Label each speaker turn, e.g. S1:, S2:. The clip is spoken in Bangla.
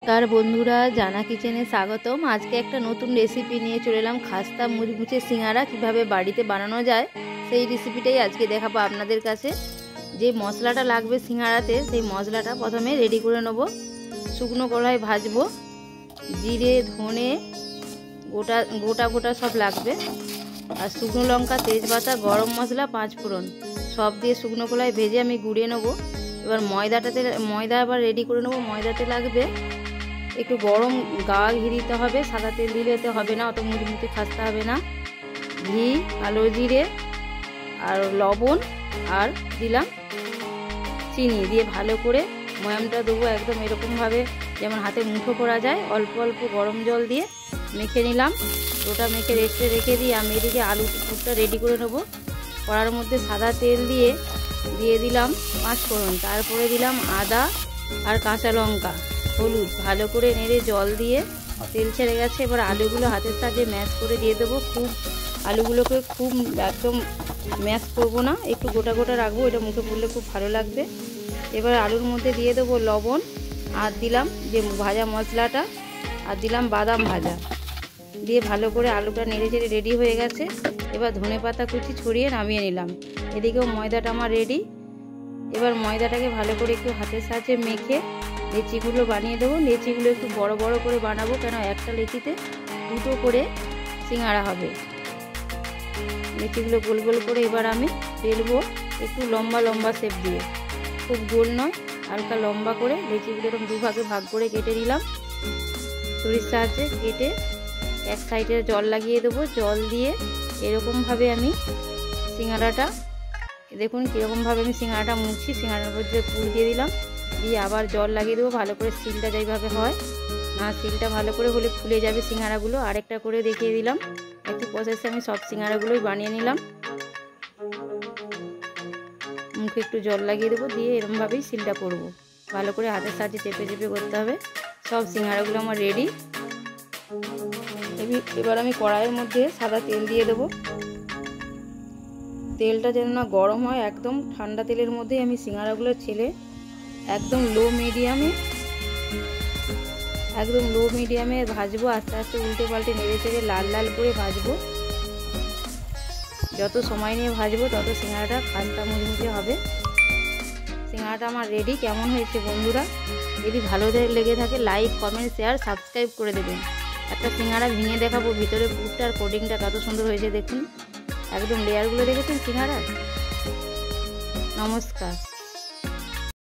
S1: नमस्कार बंधुरा जाना किचेने स्वागतम। आज के एक नतून रेसिपि निये चले एलाम खास्ता मुचमुचे सिंगाड़ा किभाबे बाड़ीते बानानो जाए सेई रेसिपिटाई आज के देखाबो आपनादेर काछे। जे मशलाटा लागबे सिंगाड़ाते सेई मशलाटा प्रथमे रेडी करे नेब। शुकनो कड़ाई भाजबो, जिरे धने गोटा गोटा गोटा सब लागबे और शुकनो लंका तेजपाता गरम मशला पाँच फोड़न सब दिए शुकनो कड़ाई भेजे आमी गुड़िये नेब। एबार मयदा आबार रेडी करे नेब। मयदाते लागबे একটু গরম গা ঘি দিতে হবে, সাদা তেল দিলেতে হবে না, অত মুচমুচে খাস্তা হবে না। ঘি, কালো জিরে আর লবণ আর দিলাম চিনি দিয়ে ভালো করে ময়ামটা দেবো একদম এরকমভাবে যেমন হাতে মুঠো করা যায়। অল্প অল্প গরম জল দিয়ে মেখে নিলাম। ওটা মেখে রেস্টে রেখে দিয়ে আমি এদিকে আলু পুরটা রেডি করে নেব। কড়ার মধ্যে সাদা তেল দিয়ে দিলাম পাঁচ ফোড়ন, তারপরে দিলাম আদা আর কাঁচা লঙ্কা, হলুদ, ভালো করে নেড়ে জল দিয়ে তেল ছেড়ে গেছে। এবার আলুগুলো হাতের সাহায্যে ম্যাশ করে দিয়ে দেবো। খুব আলুগুলোকে খুব একদম ম্যাশ করবো না, একটু গোটা গোটা রাখবো, এটা মুখে পড়লে খুব ভালো লাগবে। এবার আলুর মধ্যে দিয়ে দেবো লবণ আর দিলাম যে ভাজা মশলাটা আর দিলাম বাদাম ভাজা দিয়ে ভালো করে আলুটা নেড়ে চেড়ে রেডি হয়ে গেছে। এবার ধনেপাতা কুচি ছড়িয়ে নামিয়ে নিলাম। এদিকেও ময়দাটা আমার রেডি। এবার ময়দাটাকে ভালো করে একটু হাতের সাহায্যে মেখে লেচিগুলো বানিয়ে দেবো। লেচিগুলো একটু বড় বড় করে বানাবো, কেন একটা লেচিতে দুটো করে সিঙ্গাড়া হবে। লেচিগুলো গোল গোল করে এবার আমি বেলবো একটু লম্বা লম্বা শেপ দিয়ে, খুব গোল নয়, হালকা লম্বা করে লেচিগুলো এরকম দুভাগে ভাগ করে কেটে নিলাম। ছুরির সাহায্যে কেটে এক সাইডে জল লাগিয়ে দেবো। জল দিয়ে এরকমভাবে আমি সিঙ্গাড়াটা দেখুন কীরকমভাবে আমি সিঙ্গাড়াটা মুছছি। সিঙ্গাড়ার মধ্যে পুর দিয়ে দিলাম, দিয়ে আবার জল লাগিয়ে দেবো ভালো করে। সিলটা যেইভাবে হয় না, সিলটা ভালো করে হলে খুলে যাবে সিঙ্গাড়াগুলো। আরেকটা করে দেখিয়ে দিলাম। একটু প্রসেসে আমি সব সিঙ্গাড়াগুলোই বানিয়ে নিলাম। মুখে একটু জল লাগিয়ে দেবো, দিয়ে এরকমভাবেই সিলটা করব। ভালো করে হাতের সাহায্যে চেপে চেপে করতে হবে। সব সিঙ্গাড়াগুলো আমার রেডি। এবার আমি কড়াইয়ের মধ্যে সাদা তেল দিয়ে দেবো। তেলটা যেন না গরম হয়, একদম ঠান্ডা তেলের মধ্যেই আমি সিঙ্গাড়াগুলো ছেলে একদম লো মিডিয়ামে ভাজবো। আস্তে আস্তে উল্টে পাল্টে নেড়ে চেড়ে লাল লাল করে ভাজবো। যত সময় নিয়ে ভাজবো তত সিঙ্গাড়াটা খাস্তা মুচমুচে হবে। সিঙ্গাড়াটা আমার রেডি। কেমন হয়েছে বন্ধুরা? যদি ভালো লেগে থাকে লাইক কমেন্ট শেয়ার সাবস্ক্রাইব করে দেবেন। একটা সিঙ্গাড়া ভেঙে দেখাবো, ভিতরে পুরটা আর কোটিংটা কত সুন্দর হয়েছে দেখুন। একদম লেয়ারগুলো দেখেছেন সিঙ্গাড়ার। নমস্কার।